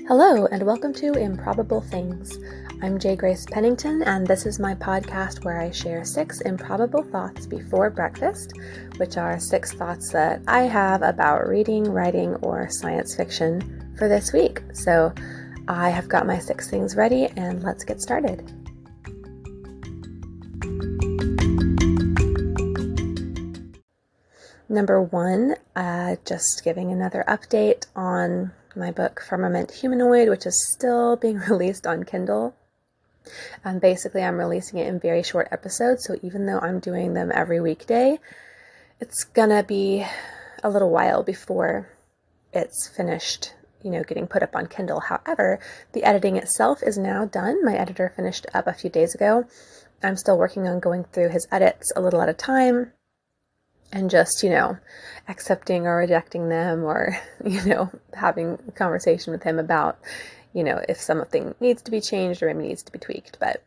Hello, and welcome to Improbable Things. I'm J. Grace Pennington, and this is my podcast where I share 6 improbable thoughts before breakfast, which are 6 thoughts that I have about reading, writing, or science fiction for this week. So I have got my 6 things ready, and let's get started. Number 1, just giving another update on my book Firmament Humanoid, which is still being released on Kindle. Basically, I'm releasing it in very short episodes, so even though I'm doing them every weekday, it's gonna be a little while before it's finished, getting put up on Kindle. However, the editing itself is now done. My editor finished up a few days ago. I'm still working on going through his edits a little at a time, and just, accepting or rejecting them, or, having a conversation with him about, if something needs to be changed or maybe needs to be tweaked. But,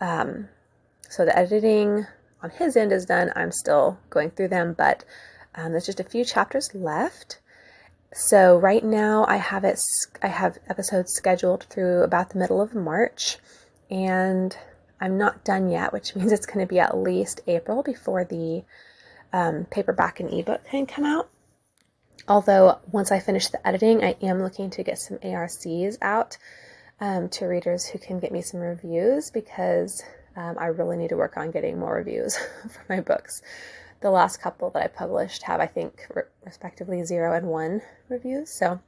so the editing on his end is done. I'm still going through them, but there's just a few chapters left. So right now I have episodes scheduled through about the middle of March, and I'm not done yet, which means it's going to be at least April before the paperback and ebook can come out. Although once I finish the editing, I am looking to get some ARCs out to readers who can get me some reviews, because I really need to work on getting more reviews for my books. The last couple that I published have, I think, respectively 0 and 1 reviews. So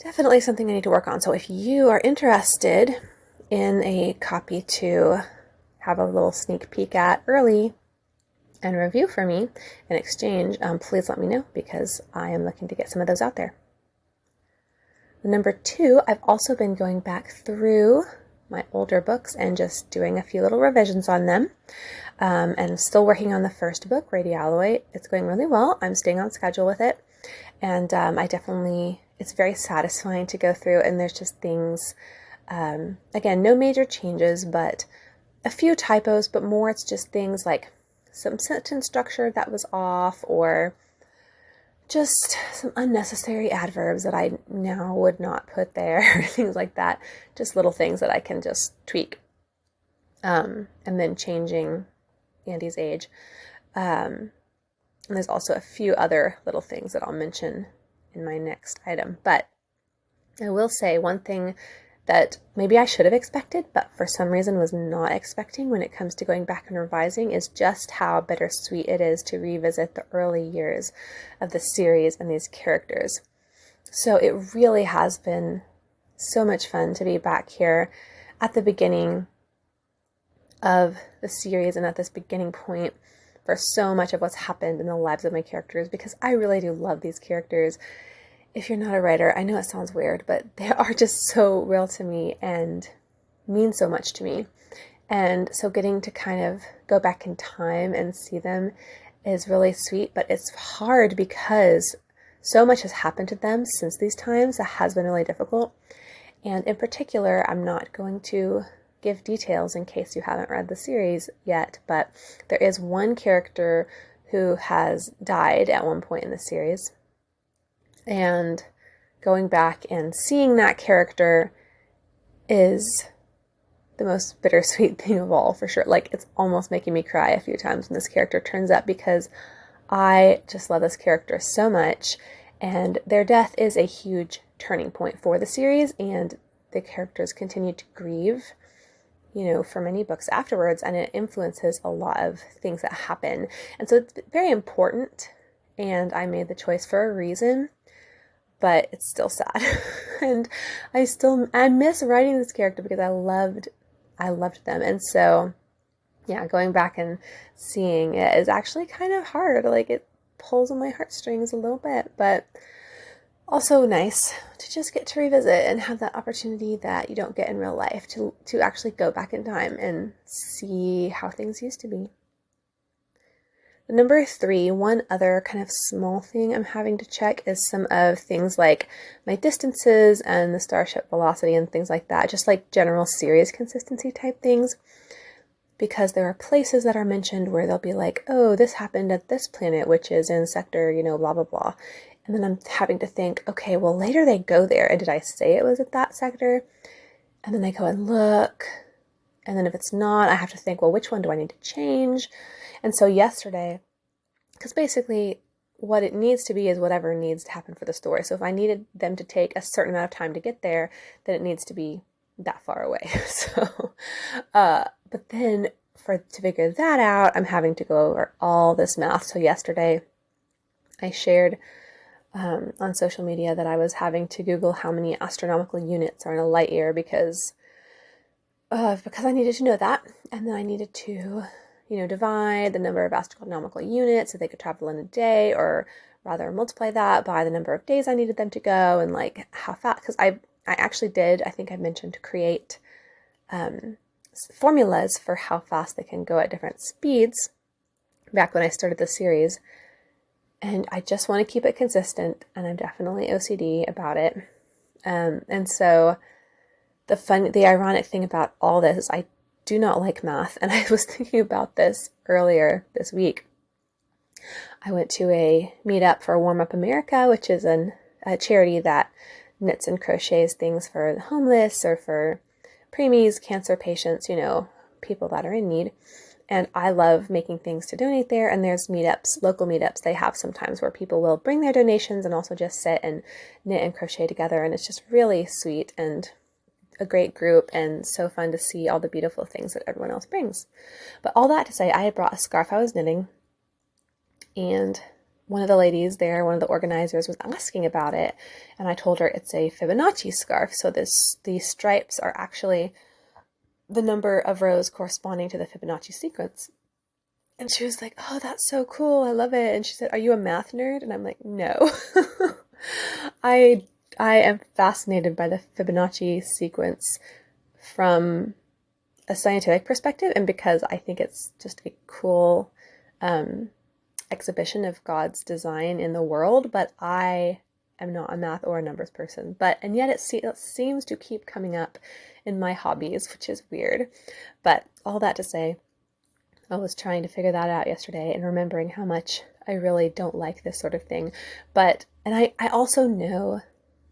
definitely something I need to work on. So if you are interested in a copy to have a little sneak peek at early and review for me in exchange, please let me know, because I am looking to get some of those out there. Number 2, I've also been going back through my older books and just doing a few little revisions on them. And still working on the first book, Radialoid. It's going really well. I'm staying on schedule with it. And it's very satisfying to go through, and there's just things, again, no major changes, but a few typos, but more it's just things like some sentence structure that was off, or just some unnecessary adverbs that I now would not put there, things like that. Just little things that I can just tweak. And then changing Andy's age. And there's also a few other little things that I'll mention in my next item. But I will say one thing that maybe I should have expected, but for some reason was not expecting when it comes to going back and revising, is just how bittersweet it is to revisit the early years of the series and these characters. So it really has been so much fun to be back here at the beginning of the series and at this beginning point for so much of what's happened in the lives of my characters, because I really do love these characters. If you're not a writer, I know it sounds weird, but they are just so real to me and mean so much to me. And so getting to kind of go back in time and see them is really sweet, but it's hard because so much has happened to them since these times that has been really difficult. And in particular, I'm not going to give details in case you haven't read the series yet, but there is one character who has died at one point in the series. And going back and seeing that character is the most bittersweet thing of all, for sure. Like, it's almost making me cry a few times when this character turns up, because I just love this character so much. And their death is a huge turning point for the series, and the characters continue to grieve, for many books afterwards, and it influences a lot of things that happen. And so it's very important, and I made the choice for a reason. But it's still sad. And I miss writing this character because I loved them. And so, yeah, going back and seeing it is actually kind of hard. Like, it pulls on my heartstrings a little bit, but also nice to just get to revisit and have that opportunity that you don't get in real life to actually go back in time and see how things used to be. Number 3, one other kind of small thing I'm having to check is some of things like my distances and the starship velocity and things like that, just like general series consistency type things. because there are places that are mentioned where they'll be like, oh, this happened at this planet, which is in sector, blah, blah, blah. And then I'm having to think, okay, well, later they go there. And did I say it was at that sector? And then I go and look. And then if it's not, I have to think, well, which one do I need to change? And so yesterday, because basically what it needs to be is whatever needs to happen for the story. So if I needed them to take a certain amount of time to get there, then it needs to be that far away. So, but then to figure that out, I'm having to go over all this math. So yesterday I shared on social media that I was having to Google how many astronomical units are in a light year because I needed to know that. And then I needed to, divide the number of astronomical units so they could travel in a day, or rather multiply that by the number of days I needed them to go, and like how fast, because I actually did, I think I mentioned, to create formulas for how fast they can go at different speeds back when I started the series. And I just want to keep it consistent, and I'm definitely OCD about it. And so the ironic thing about all this is I do not like math. And I was thinking about this earlier this week. I went to a meetup for Warm Up America, which is a charity that knits and crochets things for the homeless or for preemies, cancer patients, people that are in need. And I love making things to donate there. And there's meetups, local meetups they have sometimes where people will bring their donations and also just sit and knit and crochet together. And it's just really sweet and a great group, and so fun to see all the beautiful things that everyone else brings. But all that to say, I had brought a scarf I was knitting, and one of the ladies there, one of the organizers, was asking about it, and I told her it's a Fibonacci scarf. So these stripes are actually the number of rows corresponding to the Fibonacci sequence. And she was like, oh, that's so cool, I love it. And she said, are you a math nerd? And I'm like, no. I am fascinated by the Fibonacci sequence from a scientific perspective, and because I think it's just a cool exhibition of God's design in the world, but I am not a math or a numbers person. And yet it seems to keep coming up in my hobbies, which is weird. But all that to say, I was trying to figure that out yesterday and remembering how much I really don't like this sort of thing. And I also know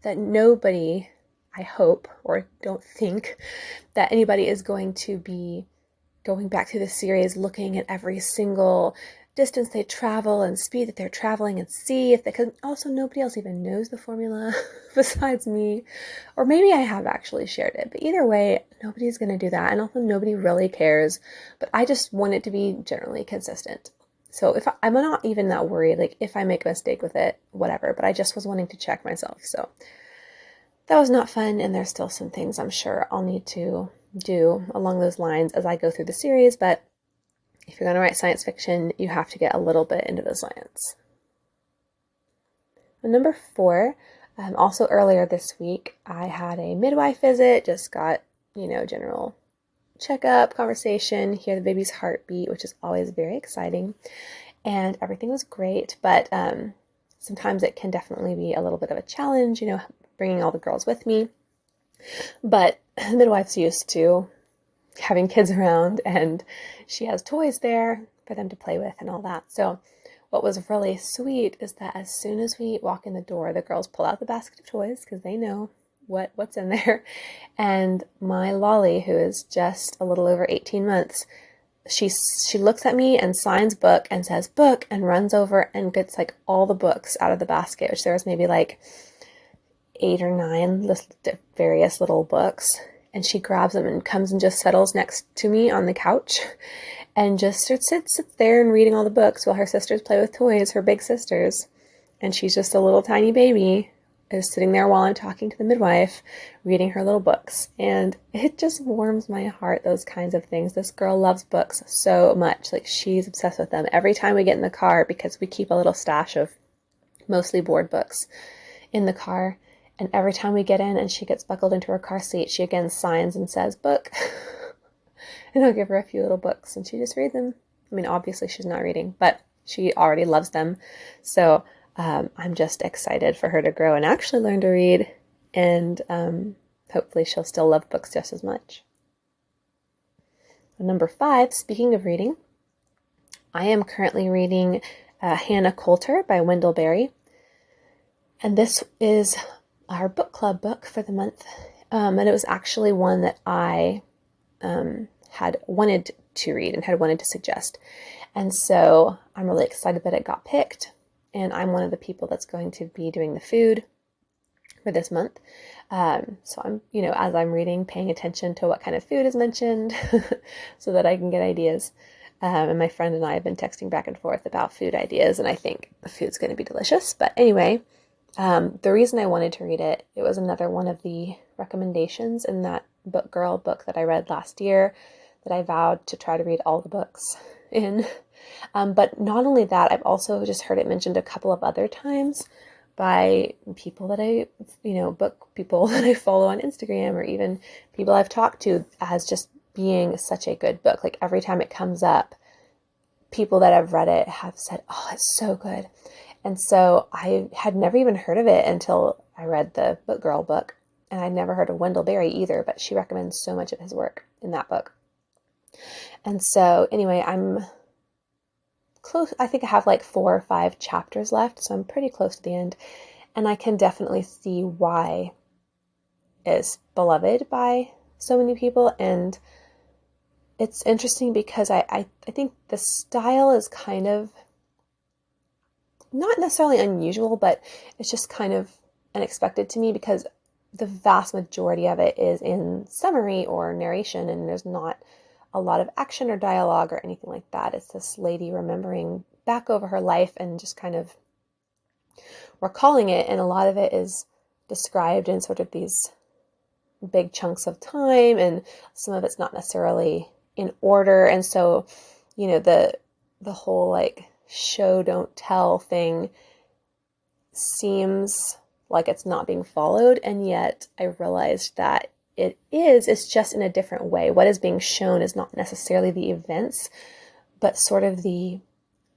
that nobody, I hope, or don't think, that anybody is going to be going back through the series looking at every single distance they travel and speed that they're traveling and see if they can. Also, nobody else even knows the formula besides me. Or maybe I have actually shared it. But either way, nobody's going to do that. And also nobody really cares. But I just want it to be generally consistent. So I'm not even that worried, like if I make a mistake with it, whatever, but I just was wanting to check myself. So that was not fun, and there's still some things I'm sure I'll need to do along those lines as I go through the series, but if you're going to write science fiction, you have to get a little bit into the science. And number 4, also earlier this week, I had a midwife visit, just got, general checkup, conversation, hear the baby's heartbeat, which is always very exciting, and everything was great, but sometimes it can definitely be a little bit of a challenge, bringing all the girls with me, but the midwife's used to having kids around, and she has toys there for them to play with and all that. So what was really sweet is that as soon as we walk in the door, the girls pull out the basket of toys because they know what's in there. And my Lolly, who is just a little over 18 months, she looks at me and signs book and says book and runs over and gets like all the books out of the basket, which there was maybe like 8 or 9 various little books. And she grabs them and comes and just settles next to me on the couch and just sits there and reading all the books while her sisters play with toys, her big sisters. And she's just a little tiny baby, is sitting there while I'm talking to the midwife, reading her little books. And it just warms my heart, those kinds of things. This girl loves books so much. Like, she's obsessed with them. Every time we get in the car, because we keep a little stash of mostly board books in the car, and every time we get in and she gets buckled into her car seat, she again signs and says, book. And I'll give her a few little books and she just reads them. I mean, obviously she's not reading, but she already loves them. So I'm just excited for her to grow and actually learn to read. And hopefully she'll still love books just as much. Number 5, speaking of reading, I am currently reading Hannah Coulter by Wendell Berry. And this is our book club book for the month. And it was actually one that I had wanted to read and had wanted to suggest. And so I'm really excited that it got picked. And I'm one of the people that's going to be doing the food for this month. So I'm, as I'm reading, paying attention to what kind of food is mentioned so that I can get ideas. And my friend and I have been texting back and forth about food ideas, and I think the food's going to be delicious. But anyway, the reason I wanted to read it, it was another one of the recommendations in that Book Girl book that I read last year that I vowed to try to read all the books in. But not only that, I've also just heard it mentioned a couple of other times by people that I, book people that I follow on Instagram, or even people I've talked to, as just being such a good book. Like every time it comes up, people that have read it have said, oh, it's so good. And so I had never even heard of it until I read the Book Girl book. And I'd never heard of Wendell Berry either, but she recommends so much of his work in that book. And so anyway, I'm close. I think I have like 4 or 5 chapters left, so I'm pretty close to the end. And I can definitely see why it's beloved by so many people. And it's interesting because I think the style is kind of not necessarily unusual, but it's just kind of unexpected to me because the vast majority of it is in summary or narration, and there's not a lot of action or dialogue or anything like that. It's this lady remembering back over her life and just kind of recalling it, and a lot of it is described in sort of these big chunks of time, and some of it's not necessarily in order. And so, the whole like show don't tell thing seems like it's not being followed, and yet I realized that it's just in a different way. What is being shown is not necessarily the events, but sort of the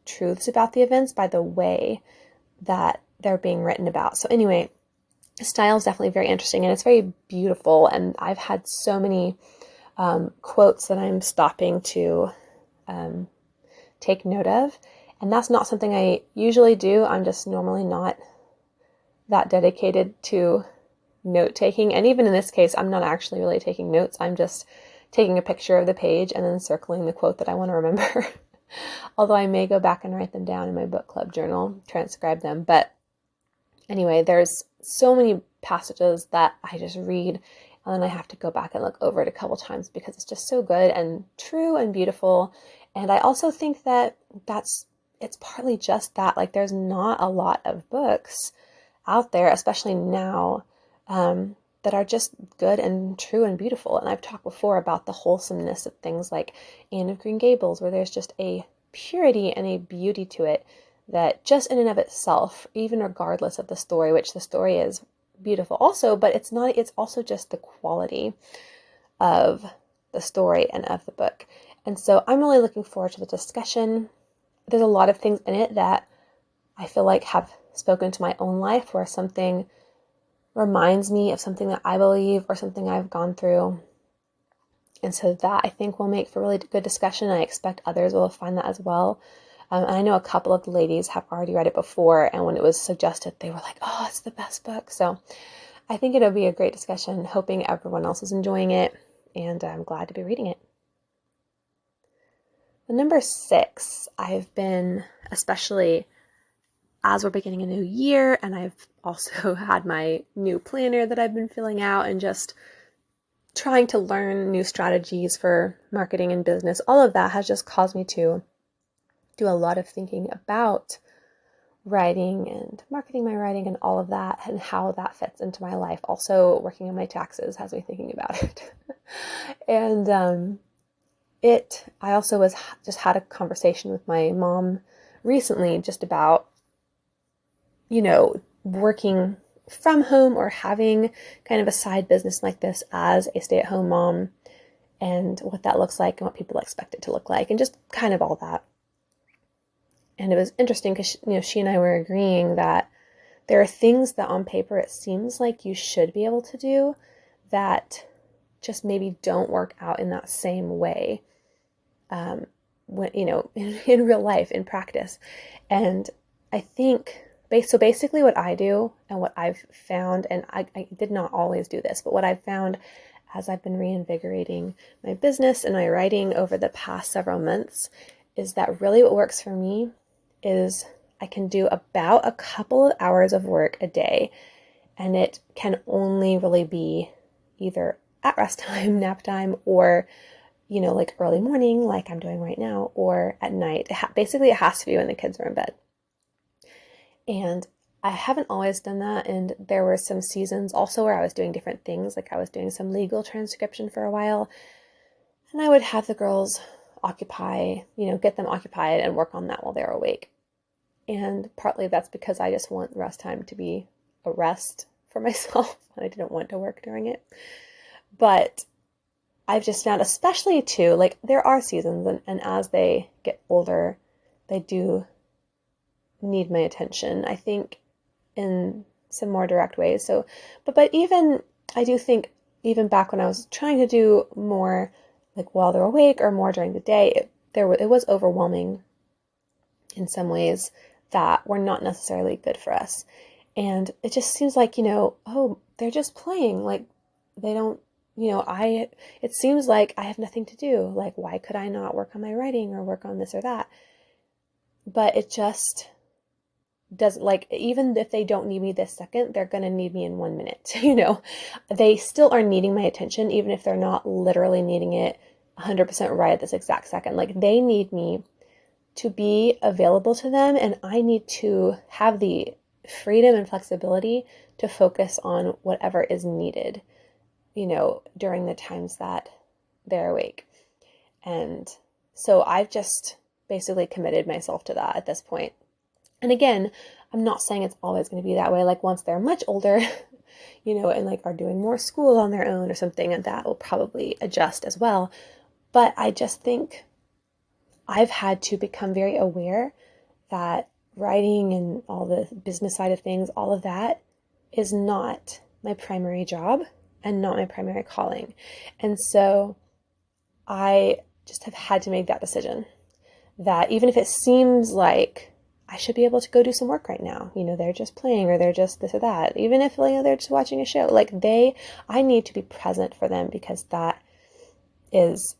truths about the events by the way that they're being written about. So anyway, the style is definitely very interesting, and it's very beautiful, and I've had so many quotes that I'm stopping to take note of, and that's not something I usually do. I'm just normally not that dedicated to note taking, and even in this case, I'm not actually really taking notes. I'm just taking a picture of the page and then circling the quote that I want to remember. Although I may go back and write them down in my book club journal, transcribe them. But anyway, there's so many passages that I just read, and then I have to go back and look over it a couple times because it's just so good and true and beautiful. And I also think that it's partly just that, like, there's not a lot of books out there, especially now, that are just good and true and beautiful. And I've talked before about the wholesomeness of things like Anne of Green Gables, where there's just a purity and a beauty to it that just in and of itself, even regardless of the story, which the story is beautiful also, but it's also just the quality of the story and of the book. And so I'm really looking forward to the discussion. There's a lot of things in it that I feel like have spoken to my own life, where something reminds me of something that I believe or something I've gone through. And so that, I think, will make for really good discussion. I expect others will find that as well. And I know a couple of the ladies have already read it before, and when it was suggested, they were like, oh, it's the best book. So I think it'll be a great discussion, hoping everyone else is enjoying it, and I'm glad to be reading it. The number 6, I've been, especially as we're beginning a new year, and I've also had my new planner that I've been filling out and just trying to learn new strategies for marketing and business. All of that has just caused me to do a lot of thinking about writing and marketing my writing and all of that, and how that fits into my life. Also, working on my taxes has me thinking about it. And I also just had a conversation with my mom recently just about, working from home or having kind of a side business like this as a stay-at-home mom, and what that looks like and what people expect it to look like, and just kind of all that. And it was interesting because, she and I were agreeing that there are things that on paper it seems like you should be able to do that just maybe don't work out in that same way. when, in real life, in practice. And I think, so basically what I do and what I've found, and I did not always do this, but what I've found as I've been reinvigorating my business and my writing over the past several months is that really what works for me is I can do about a couple of hours of work a day, and it can only really be either at rest time, nap time, or like early morning, like I'm doing right now, or at night. Basically, it has to be when the kids are in bed. And I haven't always done that. And there were some seasons also where I was doing different things. Like I was doing some legal transcription for a while, and I would have the girls get them occupied and work on that while they're awake. And partly that's because I just want rest time to be a rest for myself. I didn't want to work during it. But I've just found, especially too, like there are seasons, and as they get older, they do need my attention, I think, in some more direct ways. So, but even, I do think, even back when I was trying to do more, like while they're awake or more during the day, it was overwhelming in some ways that were not necessarily good for us. And it just seems like, oh, they're just playing, like they don't, it seems like I have nothing to do. Like, why could I not work on my writing or work on this or that? But it just doesn't, like, even if they don't need me this second, they're going to need me in 1 minute. They still are needing my attention, even if they're not literally needing it 100% right at this exact second. Like, they need me to be available to them, and I need to have the freedom and flexibility to focus on whatever is needed, during the times that they're awake. And so I've just basically committed myself to that at this point. And again, I'm not saying it's always going to be that way. Like once they're much older, and like are doing more school on their own or something, and that will probably adjust as well. But I just think I've had to become very aware that writing and all the business side of things, all of that is not my primary job and not my primary calling. And so I just have had to make that decision that even if it seems like I should be able to go do some work right now, they're just playing or they're just this or that, even if they're just watching a show, I need to be present for them because that is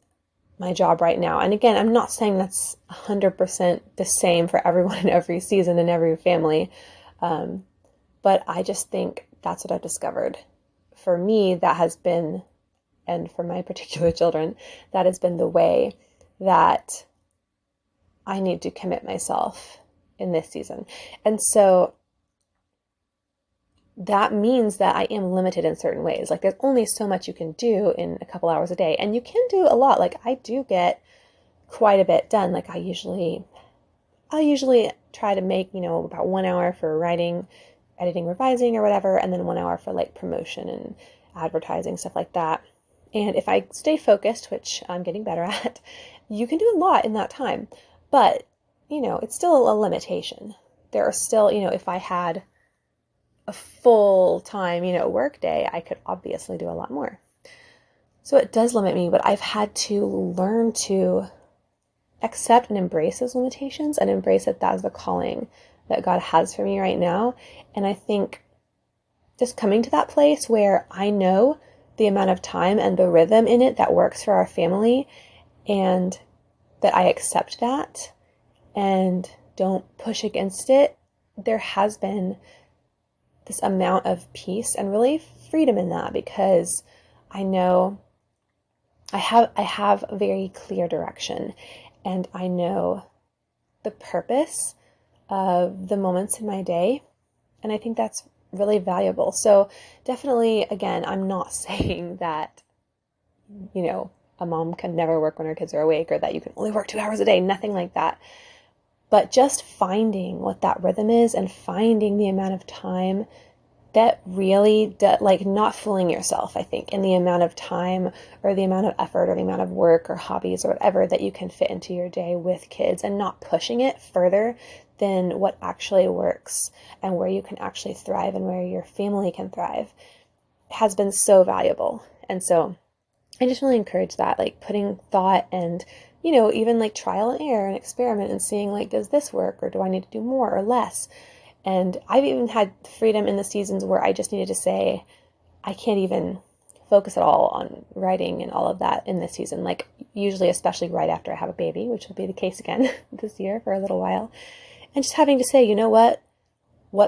my job right now. And again, I'm not saying that's 100% the same for everyone in every season and every family. But I just think that's what I've discovered. For me, that has been, and for my particular children, that has been the way that I need to commit myself in this season. And so that means that I am limited in certain ways. Like there's only so much you can do in a couple hours a day, and you can do a lot. Like I do get quite a bit done. Like I'll usually try to make, about 1 hour for writing, editing, revising or whatever, and then 1 hour for like promotion and advertising, stuff like that. And if I stay focused, which I'm getting better at, you can do a lot in that time. But, it's still a limitation. There are still, if I had a full-time, work day, I could obviously do a lot more. So it does limit me, but I've had to learn to accept and embrace those limitations and embrace that that's the calling that God has for me right now. And I think just coming to that place where I know the amount of time and the rhythm in it that works for our family, and that I accept that and don't push against it, there has been this amount of peace and really freedom in that, because I know I have a very clear direction, and I know the purpose of the moments in my day, and I think that's really valuable. So definitely, again, I'm not saying that, a mom can never work when her kids are awake, or that you can only work 2 hours a day, nothing like that. But just finding what that rhythm is and finding the amount of time that really, not fooling yourself, I think, in the amount of time or the amount of effort or the amount of work or hobbies or whatever that you can fit into your day with kids, and not pushing it further than what actually works and where you can actually thrive and where your family can thrive, has been so valuable. And so I just really encourage that, putting thought and even like trial and error and experiment and seeing like, does this work, or do I need to do more or less? And I've even had freedom in the seasons where I just needed to say, I can't even focus at all on writing and all of that in this season. Like usually, especially right after I have a baby, which will be the case again this year for a little while. And just having to say, you know what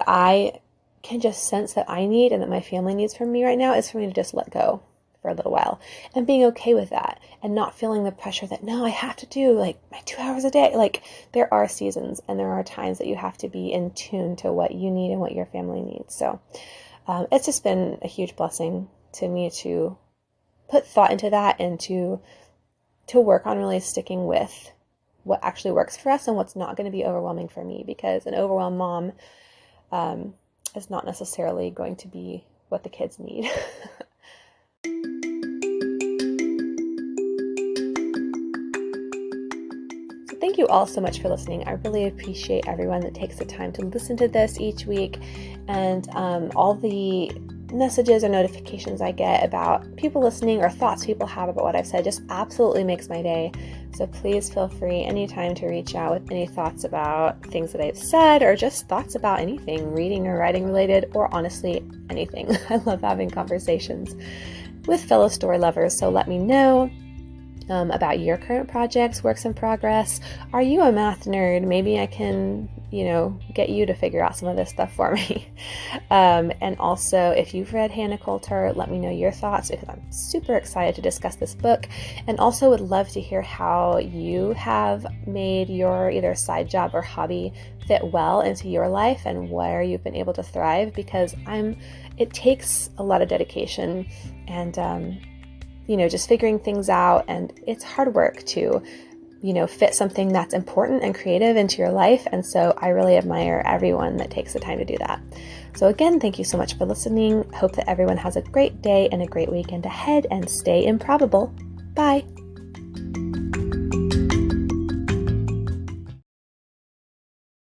I can just sense that I need and that my family needs from me right now is for me to just let go for a little while, and being okay with that, and not feeling the pressure that, no, I have to do like my 2 hours a day. Like there are seasons and there are times that you have to be in tune to what you need and what your family needs. So it's just been a huge blessing to me to put thought into that, and to work on really sticking with what actually works for us and what's not going to be overwhelming for me, because an overwhelmed mom is not necessarily going to be what the kids need. So thank you all so much for listening. I really appreciate everyone that takes the time to listen to this each week, and all the messages or notifications I get about people listening or thoughts people have about what I've said just absolutely makes my day. So please feel free anytime to reach out with any thoughts about things that I've said, or just thoughts about anything reading or writing related, or honestly anything. I love having conversations with fellow story lovers. So let me know about your current projects, works in progress. Are you a math nerd? Maybe I can, get you to figure out some of this stuff for me. And also, if you've read Hannah Coulter, let me know your thoughts, because I'm super excited to discuss this book, and also would love to hear how you have made your either side job or hobby fit well into your life, and where you've been able to thrive, because it takes a lot of dedication and just figuring things out, and it's hard work to fit something that's important and creative into your life. And so I really admire everyone that takes the time to do that. So again, thank you so much for listening. Hope that everyone has a great day and a great weekend ahead, and stay improbable. Bye.